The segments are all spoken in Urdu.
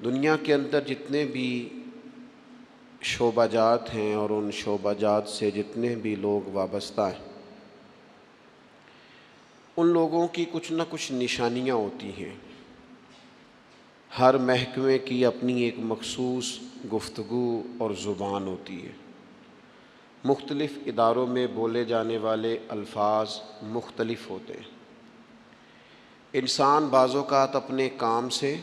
دنیا کے اندر جتنے بھی شعبہ جات ہیں اور ان شعبہ جات سے جتنے بھی لوگ وابستہ ہیں، ان لوگوں کی کچھ نہ کچھ نشانیاں ہوتی ہیں۔ ہر محکمے کی اپنی ایک مخصوص گفتگو اور زبان ہوتی ہے۔ مختلف اداروں میں بولے جانے والے الفاظ مختلف ہوتے ہیں۔ انسان بعض اوقات اپنے کام سے،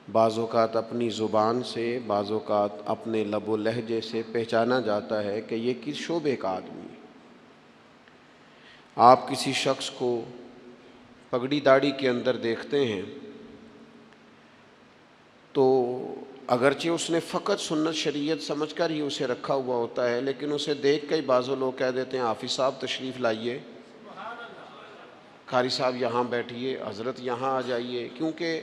بعض اوقات اپنی زبان سے، بعض اوقات اپنے لب و لہجے سے پہچانا جاتا ہے کہ یہ کس شعبے کا آدمی ہے۔ آپ کسی شخص کو پگڑی داڑھی کے اندر دیکھتے ہیں تو اگرچہ اس نے فقط سنت شریعت سمجھ کر ہی اسے رکھا ہوا ہوتا ہے، لیکن اسے دیکھ کے بعض لوگ کہہ دیتے ہیں حافظ صاحب تشریف لائیے، قاری صاحب یہاں بیٹھیے، حضرت یہاں آ جائیے، کیونکہ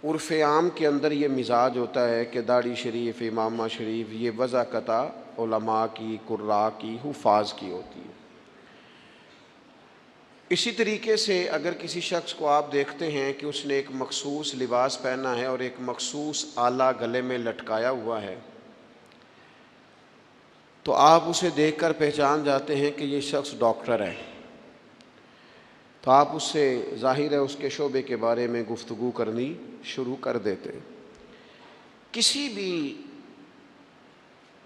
عرف عام کے اندر یہ مزاج ہوتا ہے کہ داڑھی شریف، امامہ شریف یہ وضاقتہ علماء کی، قراء کی، حفاظ کی ہوتی ہے۔ اسی طریقے سے اگر کسی شخص کو آپ دیکھتے ہیں کہ اس نے ایک مخصوص لباس پہنا ہے اور ایک مخصوص آلہ گلے میں لٹکایا ہوا ہے، تو آپ اسے دیکھ کر پہچان جاتے ہیں کہ یہ شخص ڈاکٹر ہے، تو آپ اس سے ظاہر ہے اس کے شعبے کے بارے میں گفتگو کرنی شروع کر دیتے۔ کسی بھی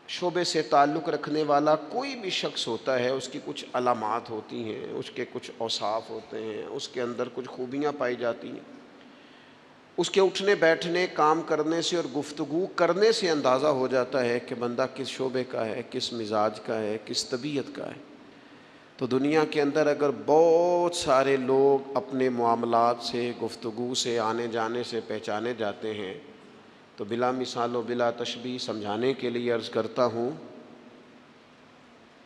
شعبے سے تعلق رکھنے والا کوئی بھی شخص ہوتا ہے، اس کی کچھ علامات ہوتی ہیں، اس کے کچھ اوصاف ہوتے ہیں، اس کے اندر کچھ خوبیاں پائی جاتی ہیں۔ اس کے اٹھنے بیٹھنے، کام کرنے سے اور گفتگو کرنے سے اندازہ ہو جاتا ہے کہ بندہ کس شعبے کا ہے، کس مزاج کا ہے، کس طبیعت کا ہے۔ تو دنیا کے اندر اگر بہت سارے لوگ اپنے معاملات سے، گفتگو سے، آنے جانے سے پہچانے جاتے ہیں، تو بلا مثال و بلا تشبیہ سمجھانے کے لیے عرض کرتا ہوں،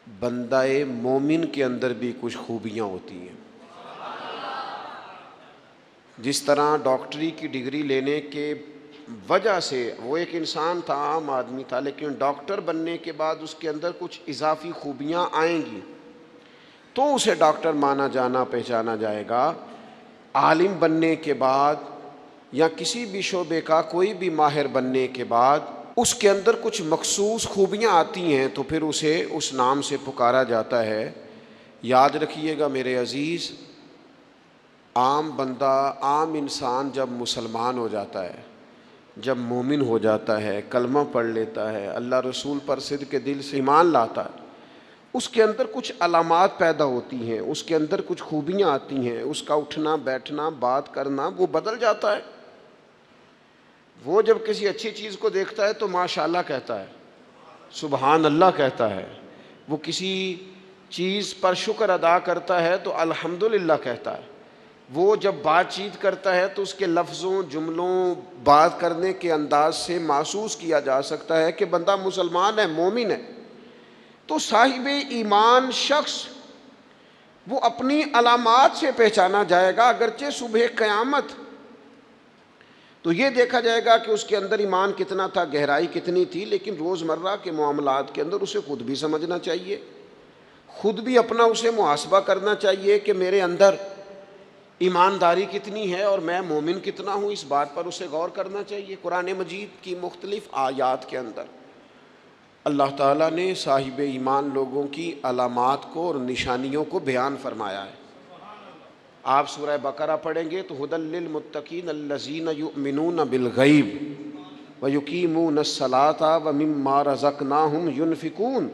بندہ مومن کے اندر بھی کچھ خوبیاں ہوتی ہیں۔ جس طرح ڈاکٹری کی ڈگری لینے کے وجہ سے وہ ایک انسان تھا، عام آدمی تھا، لیکن ڈاکٹر بننے کے بعد اس کے اندر کچھ اضافی خوبیاں آئیں گی تو اسے ڈاکٹر مانا جانا پہچانا جائے گا۔ عالم بننے کے بعد یا کسی بھی شعبے کا کوئی بھی ماہر بننے کے بعد اس کے اندر کچھ مخصوص خوبیاں آتی ہیں تو پھر اسے اس نام سے پکارا جاتا ہے۔ یاد رکھیے گا میرے عزیز، عام بندہ، عام انسان جب مسلمان ہو جاتا ہے، جب مومن ہو جاتا ہے، کلمہ پڑھ لیتا ہے، اللہ رسول پر صدق کے دل سے ایمان لاتا ہے، اس کے اندر کچھ علامات پیدا ہوتی ہیں، اس کے اندر کچھ خوبیاں آتی ہیں، اس کا اٹھنا بیٹھنا، بات کرنا وہ بدل جاتا ہے۔ وہ جب کسی اچھی چیز کو دیکھتا ہے تو ماشاءاللہ کہتا ہے، سبحان اللہ کہتا ہے۔ وہ کسی چیز پر شکر ادا کرتا ہے تو الحمدللہ کہتا ہے۔ وہ جب بات چیت کرتا ہے تو اس کے لفظوں، جملوں، بات کرنے کے انداز سے محسوس کیا جا سکتا ہے کہ بندہ مسلمان ہے، مومن ہے۔ تو صاحب ایمان شخص وہ اپنی علامات سے پہچانا جائے گا، اگرچہ صبح قیامت تو یہ دیکھا جائے گا کہ اس کے اندر ایمان کتنا تھا، گہرائی کتنی تھی، لیکن روزمرہ کے معاملات کے اندر اسے خود بھی سمجھنا چاہیے، خود بھی اپنا اسے محاسبہ کرنا چاہیے کہ میرے اندر ایمانداری کتنی ہے اور میں مومن کتنا ہوں، اس بات پر اسے غور کرنا چاہیے۔ قرآن مجید کی مختلف آیات کے اندر اللہ تعالیٰ نے صاحب ایمان لوگوں کی علامات کو اور نشانیوں کو بیان فرمایا ہے۔ آپ سورہ بقرہ پڑھیں گے تو ھدی للمتقین الذین یؤمنون بالغیب ویقیمون الصلاۃ ومما رزقناہم ینفقون،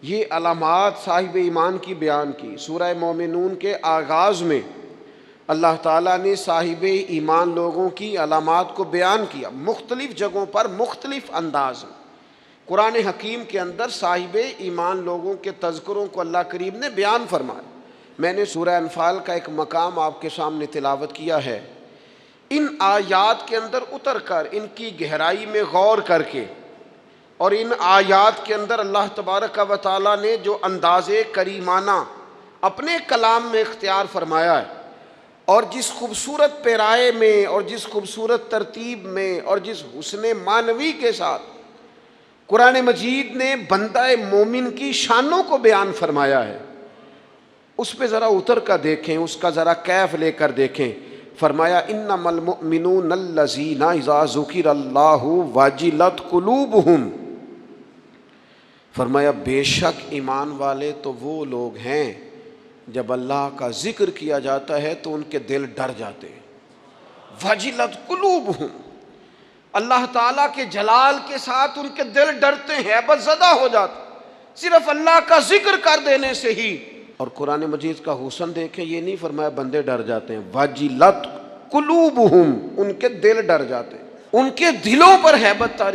یہ علامات صاحب ایمان کی بیان کی۔ سورہ مومنون کے آغاز میں اللہ تعالیٰ نے صاحب ایمان لوگوں کی علامات کو بیان کیا، مختلف جگہوں پر مختلف انداز میں۔ قرآن حکیم کے اندر صاحب ایمان لوگوں کے تذکروں کو اللہ کریم نے بیان فرمایا۔ میں نے سورہ انفال کا ایک مقام آپ کے سامنے تلاوت کیا ہے۔ ان آیات کے اندر اتر کر ان کی گہرائی میں غور کر کے اور ان آیات کے اندر اللہ تبارک و تعالیٰ نے جو انداز کریمانہ اپنے کلام میں اختیار فرمایا ہے، اور جس خوبصورت پیرائے میں اور جس خوبصورت ترتیب میں اور جس حسن معنوی کے ساتھ قرآن مجید نے بندہ مومن کی شانوں کو بیان فرمایا ہے، اس پہ ذرا اتر کر دیکھیں، اس کا ذرا کیف لے کر دیکھیں، فرمایا انما المؤمنون الذین اذا ذکر اللہ وجلت قلوبہم، فرمایا بے شک ایمان والے تو وہ لوگ ہیں جب اللہ کا ذکر کیا جاتا ہے تو ان کے دل ڈر جاتے ہیں. وجلت قلوبہم، اللہ تعالیٰ کے جلال کے ساتھ ان کے دل ڈرتے ہیں، ہیبت زدہ ہو جاتے صرف اللہ کا ذکر کر دینے سے ہی. اور قرآن مجید کا حسن دیکھیں، یہ نہیں فرمایا بندے ڈر جاتے ہیں، وجلت قلوبہم، ان کے دل ڈر جاتے ہیں، ان کے دلوں پر ہیبت طاری